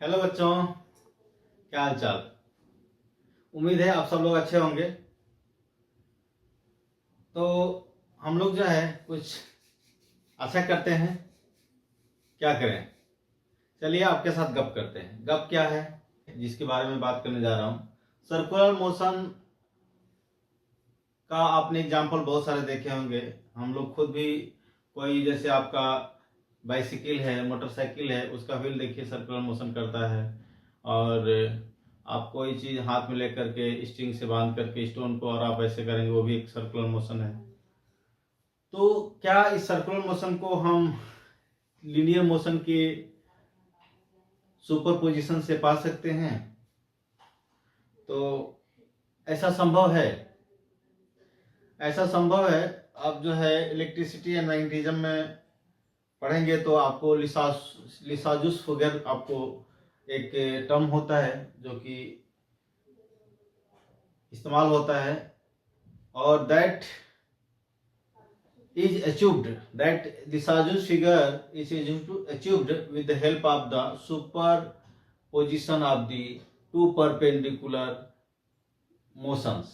Hello बच्चों, क्या हाल चाल। उम्मीद है आप सब लोग अच्छे होंगे। तो हम लोग जो है कुछ अच्छा करते हैं, क्या करें। चलिए आपके साथ गप करते हैं। गप क्या है जिसके बारे में बात करने जा रहा हूँ, सर्कुलर मोशन का आपने एग्जाम्पल बहुत सारे देखे होंगे। हम लोग खुद भी, कोई जैसे आपका बाइसिकल है, मोटरसाइकिल है, उसका व्हील देखिए सर्कुलर मोशन करता है। और आप कोई चीज हाथ में लेकर के स्ट्रिंग से बांध करके स्टोन को और आप ऐसे करेंगे, वो भी एक सर्कुलर मोशन है। तो क्या इस सर्कुलर मोशन को हम लीनियर मोशन के सुपर पोजिशन से पा सकते हैं? तो ऐसा संभव है, ऐसा संभव है। आप जो है इलेक्ट्रिसिटी एंड मैग्नेटिज्म में पढ़ेंगे तो आपको लिसाजुस फिगर, आपको एक टर्म होता है जो कि इस्तेमाल होता है, और that is achieved, that the Sajus figure is achieved with the help of the superposition of the two perpendicular motions।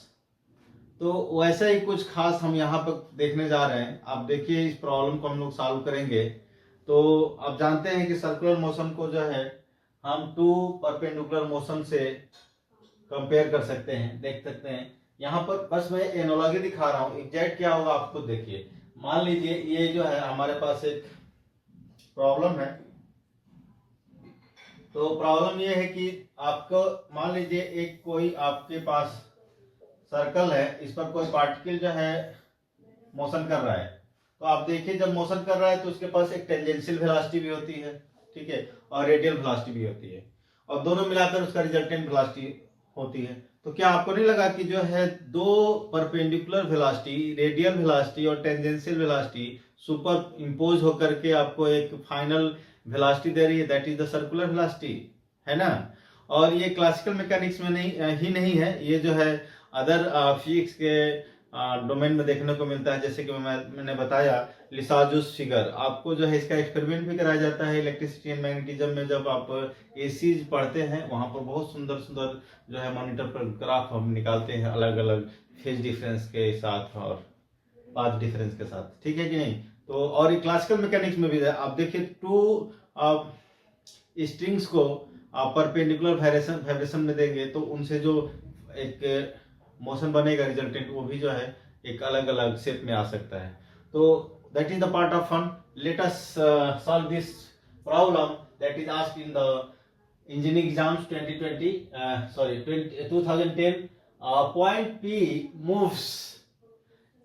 तो वैसा ही कुछ खास हम यहाँ पर देखने जा रहे हैं। आप देखिए इस प्रॉब्लम को हम लोग सॉल्व करेंगे। तो आप जानते हैं कि सर्कुलर मोशन को जो है हम टू परपेंडिकुलर मोशन से कंपेयर कर सकते हैं, देख सकते हैं। यहाँ पर बस मैं एनोलॉजी दिखा रहा हूँ, एग्जैक्ट क्या होगा आप खुद देखिए। मान लीजिए ये जो है हमारे पास एक प्रॉब्लम है। तो प्रॉब्लम ये है कि आपको मान लीजिए एक कोई आपके पास सर्कल है, इस पर कोई पार्टिकल जो है मोशन कर रहा है। तो आप देखिए जब मोशन कर रहा है तो उसके पास एक टेंजेंशियल वेलोसिटी भी होती है, ठीक है, और रेडियल वेलोसिटी भी होती है, और दोनों मिलाकर उसका रिजल्टेंट वेलोसिटी होती है। तो क्या आपको नहीं लगा कि जो है दो परपेंडिकुलर वेलोसिटी, रेडियल वेलोसिटी और टेंजेंशियल वेलोसिटी सुपर इंपोज होकर के आपको एक फाइनल वेलोसिटी दे रही है, that is the circular velocity, है ना। और ये क्लासिकल मैकेनिक्स में नहीं है, ये जो है अदर फिजिक्स के डोमेन में देखने को मिलता है। जैसे कि मैंने बताया लिसाजुस फिगर, आपको जो है इसका एक्सपेरिमेंट भी कराया जाता है इलेक्ट्रिसिटी एंड मैग्नेटिज्म में। जब आप एसीज पढ़ते हैं वहां पर बहुत सुंदर सुंदर जो है मॉनिटर पर ग्राफ हम निकालते हैं, अलग अलग फेज डिफरेंस के साथ और पाथ डिफरेंस के साथ, ठीक है कि नहीं। तो और ये क्लासिकल मैकेनिक्स में भी है। आप देखिए टू स्ट्रिंग्स को आप परपेंडिकुलर वाइब्रेशन में देंगे तो उनसे जो एक मोशन बनेगा रिजल्टेंट, वो भी जो है एक अलग अलग शेप में आ सकता है। तो that is the part of fun. Let us solve this problem that is asked in the engineering exams 2010। Point P moves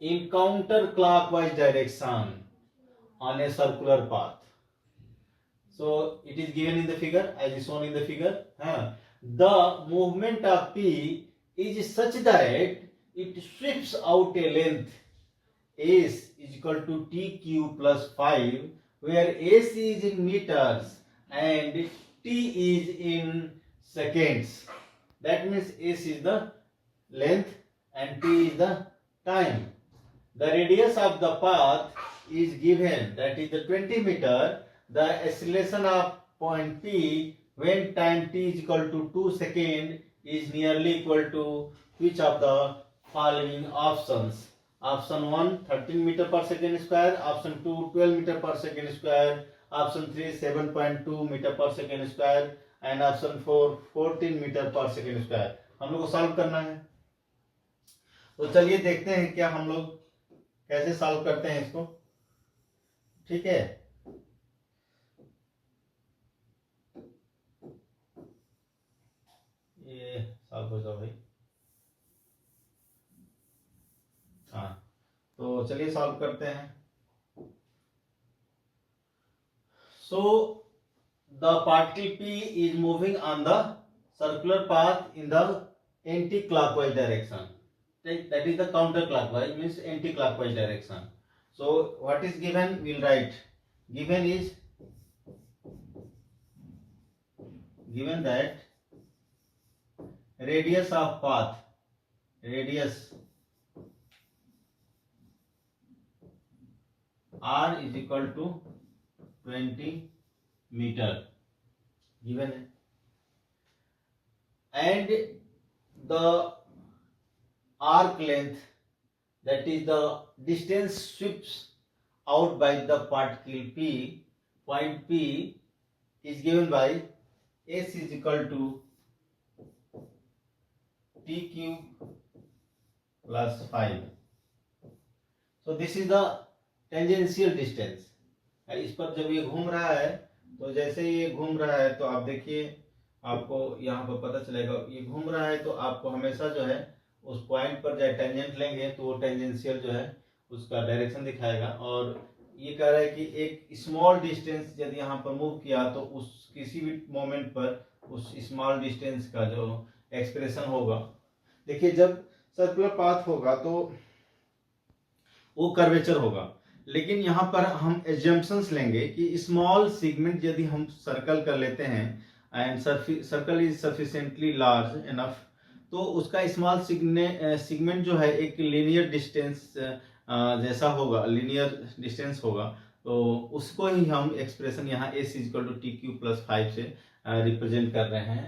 in counterclockwise direction on a circular path. So it is given in the figure, as is shown in the figure. The movement of P is such that it sweeps out a length S is equal to TQ plus 5, where S is in meters and T is in seconds. That means S is the length and T is the time. The radius of the path is given, that is the 20 meter. The acceleration of point P when time t is equal to 2 seconds is nearly equal to which of the following options? Option 1 13 meter per second square, option 2 12 meter per second square, option 3 7.2 meter per second square, and option 4 14 meter per second square। हम लोग को solve करना है। तो चलिए देखते हैं क्या हम लोग कैसे सॉल्व करते हैं इसको, ठीक है। ये सॉल्व हो जाओ भाई। हाँ, तो चलिए सॉल्व करते हैं। So the particle P is moving on the circular path in the anti clockwise direction, that is the counter clockwise, means anti clockwise direction. So what is given, we'll write. Given that radius of path, radius r is equal to 20 meter, given है। and the arc length, that is the distance sweeps out by the particle P, point P is given by S is equal to T cube plus 5. So this is the tangential distance. इस पर जब ये घूम रहा है तो जैसे ये घूम रहा है तो आप देखिए, आपको यहाँ पर पता चलेगा ये घूम रहा है तो आपको हमेशा जो है उस पॉइंट पर चाहे टेंजेंट लेंगे तो वो टेंजेंशियल जो है उसका डायरेक्शन दिखाएगा। और ये कह रहा है कि एक स्मॉल डिस्टेंस यदि यहाँ पर मूव किया तो उस किसी भी मोमेंट पर उस स्मॉल डिस्टेंस का जो एक्सप्रेशन होगा, देखिए जब सर्कुलर पाथ होगा तो वो कर्वेचर होगा, लेकिन यहाँ पर हम एजम्पशंस लेंगे कि स्मॉल सेगमेंट यदि हम सर्कल कर लेते हैं and circle is sufficiently large enough, तो उसका स्मॉल सेगमेंट जो है एक लीनियर डिस्टेंस जैसा होगा, लीनियर डिस्टेंस होगा, तो उसको ही हम एक्सप्रेशन यहाँ s equal to t cube plus 5 से रिप्रेजेंट कर रहे हैं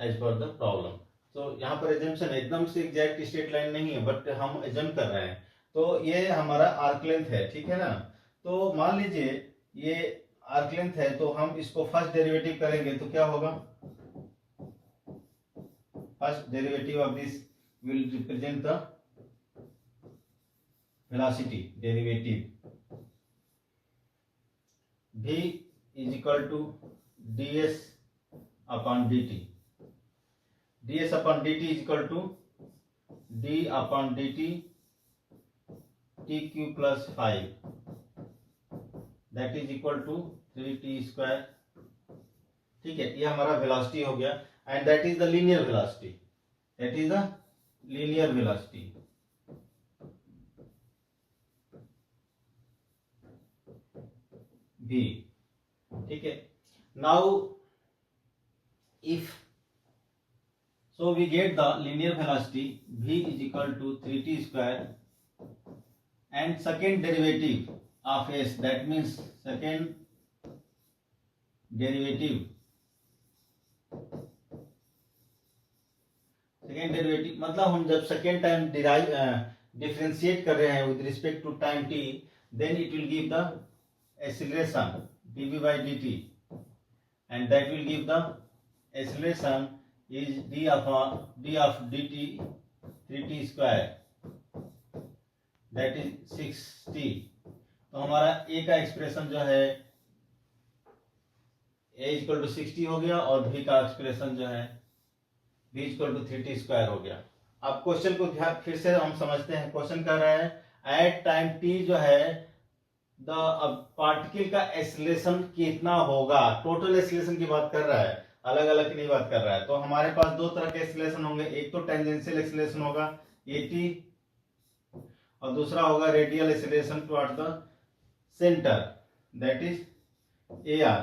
एज पर द प्रॉब्लम। तो यहाँ पर एजम्पशन एकदम से एग्जैक्ट स्ट्रेट लाइन नहीं है, बट हम एजम्प कर रहे हैं। तो ये हमारा आर्क लेंथ है, ठीक है ना। तो मान लीजिए ये आर्क लेंथ है, तो हम इसको फर्स्ट डेरिवेटिव करेंगे तो क्या होगा, first derivative of this will represent the velocity derivative, v is equal to ds upon dt, ds upon dt is equal to d upon dt t cube plus 5, that is equal to 3t square. ठीक है, ये हमारा velocity हो गया and that is the linear velocity, that is the linear velocity. v, ठीक है। Now if so we get the linear velocity v is equal to 3t square and second derivative of s, that means second derivative मतलब हम जब second time differentiate कर रहे हैं with respect to time t, then it will give the acceleration dv by dt and that will give the acceleration is d of dt 3t square, that is 6t। तो हमारा a का expression जो है a equal to 60 हो गया और b का expression जो है b equal to 3t square हो गया। अब क्वेश्चन को फिर से हम समझते हैं। क्वेश्चन कह रहा है एट टाइम t जो है द पार्टिकल का एक्सेलरेशन कितना होगा, टोटल एक्सेलरेशन की बात कर रहा है, अलग अलग की नहीं बात कर रहा है। तो हमारे पास दो तरह के एक्सेलरेशन होंगे, एक तो टेंजेंशियल एक्सेलरेशन होगा at और दूसरा होगा radial acceleration toward the centre, that is ar।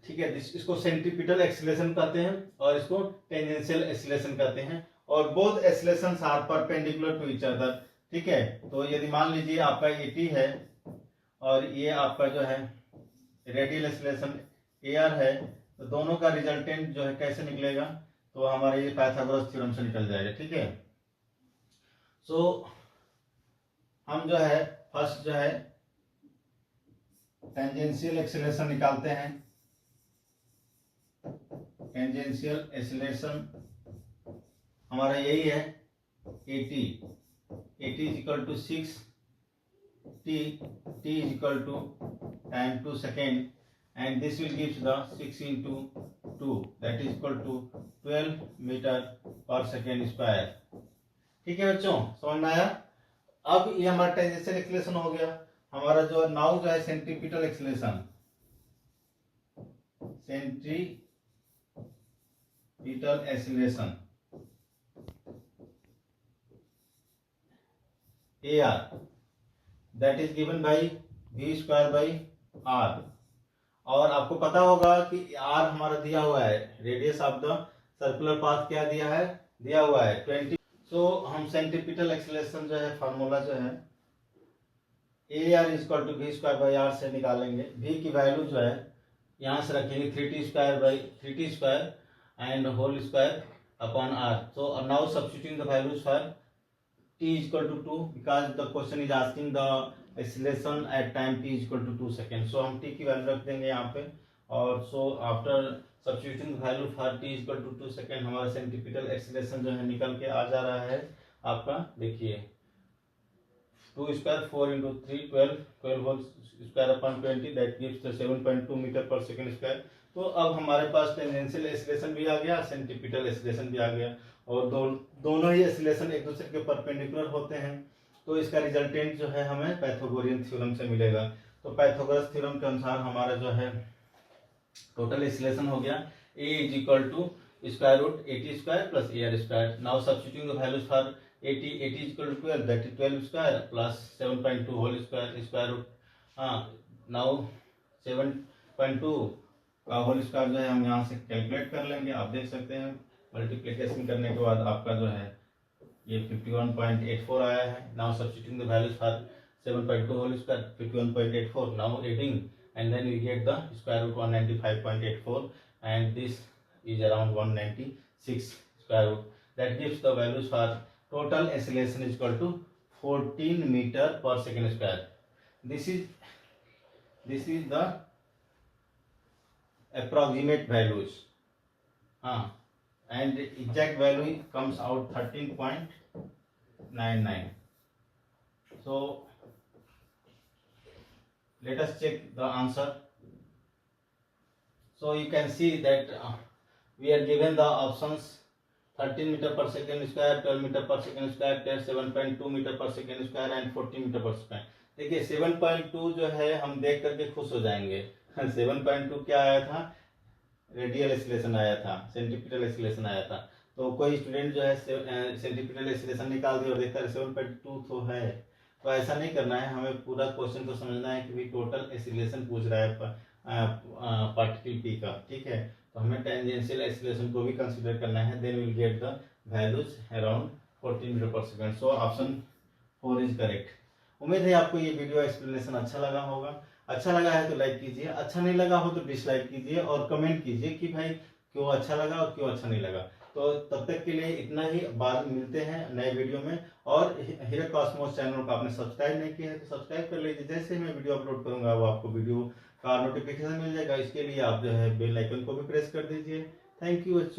ठीक है, इसको सेंट्रीपिटल एक्सेलरेशन कहते हैं और इसको टेंजेंशियल एक्सेलरेशन कहते हैं और both accelerations are perpendicular to each other. ठीक है, तो यदि मान लीजिए आपका at है और ये आपका जो है रेडियल एक्सेलरेशन ar है, तो दोनों का रिजल्टेंट जो है कैसे निकलेगा, तो हमारा ये पाइथागोरस थ्योरम से निकल जाएगा। ठीक है, सो हम जो है फर्स्ट जो है टेंजेंशियल एक्सेलरेशन निकालते हैं। टेंजेंशियल एक्सेलरेशन हमारा यही है at is equal to 6t, t is equal to time 2 second and this will give the 6 into 2, that is equal to 12 meter per second square। ठीक है बच्चों, समझ में आया। अब ये हमारा टेंजेंशियल एक्सेलरेशन हो गया। हमारा जो नाउ जो है centripetal acceleration, centripetal acceleration ar, that is given by v square by r। और आपको पता होगा कि r हमारा दिया हुआ है, radius of the circular path क्या दिया है, दिया हुआ है 20। सो हम सेंट्रीपिटल एक्सेलरेशन जो है फार्मूला जो है ar is equal to v square by r से निकालेंगे। v की वैल्यू जो है यहाँ से रखेंगे 3t square by 3t square and whole square upon r. So now substituting the values for t is equal to 2 because the question is asking the acceleration at time t is equal to 2 seconds. So हम t की value रख देंगे यहाँ पे और so after substituting the value for t is equal to 2 second हमारा centripetal acceleration जो है निकल के आ जा रहा है आपका, देखिए 2 square 4 into 3 12 whole square upon 20 that gives the 7.2 metre पर सेकेंड स्क्वायर. तो अब हमारे पास टेंजेंशियल एक्सीलरेशन भी आ गया, सेंट्रीपिटल एक्सीलरेशन भी आ गया और दोनों ही एक्सीलरेशन एक दूसरे के परपेंडिकुलर होते हैं. तो इसका रिजल्टेंट जो है हमें पाइथागोरियन थ्योरम से मिलेगा. तो पाइथागोरस थ्योरम के अनुसार हमारा जो है टोटल एक्सीलरेशन हो गया a is equal to square root at square plus ar square. Now substituting the values for at is equal to 12, that is 12 square plus 7.2 whole square root. now 7.2 का whole square जो है हम यहाँ से calculate कर लेंगे. आप देख सकते हैं मल्टीप्लिकेशन करने के बाद आपका जो है ये 51.84 आया है. Now substituting the values for 7.2 whole square 51.84. Now adding and then we get the square root 195.84 and this is around 196 square root. That gives the values for total acceleration is equal to 14 meter per second square. This is the approximate values, and exact value comes out 13.99. so let us check the answer. So you can see that we are given the options 13 meter per second square, 12 meter per second square, 7.2 meter per second square and 14 meter per square. देखिए 7.2 जो है हम देख करके खुश हो जाएंगे. 7.2 क्या आया था, रेडियल एक्सीलरेशन आया था, सेंट्रीपिटल एक्सीलरेशन आया था. तो कोई स्टूडेंट जो है सेंट्रीपिटल एक्सीलरेशन निकाल दिया और देखता है 7.2 तो है. तो ऐसा नहीं करना है, हमें पूरा क्वेश्चन को समझना है कि भी टोटल एक्सीलरेशन पूछ रहा है पार्टिकल पी का. ठीक है, तो हमें टेंजेंशियल एक्सीलरेशन को भी कंसीडर करना है. Then will get the values around 14 metre per second. So option 4 is correct. उम्मीद है आपको ये वीडियो एक्सप्लेनेशन अच्छा लगा होगा. अच्छा लगा है तो लाइक कीजिए, अच्छा नहीं लगा हो तो डिसलाइक कीजिए और कमेंट कीजिए कि भाई क्यों अच्छा लगा और क्यों अच्छा नहीं लगा. तो तब तक के लिए इतना ही, बाद में मिलते हैं नए वीडियो में. और हीरा कॉस्मोस चैनल को आपने सब्सक्राइब नहीं किया है तो सब्सक्राइब कर लीजिए. जैसे मैं वीडियो अपलोड करूंगा वो आपको वीडियो का नोटिफिकेशन मिल जाएगा. इसके लिए आप जो है बेल आइकन को भी प्रेस कर दीजिए. थैंक यू बच्चों.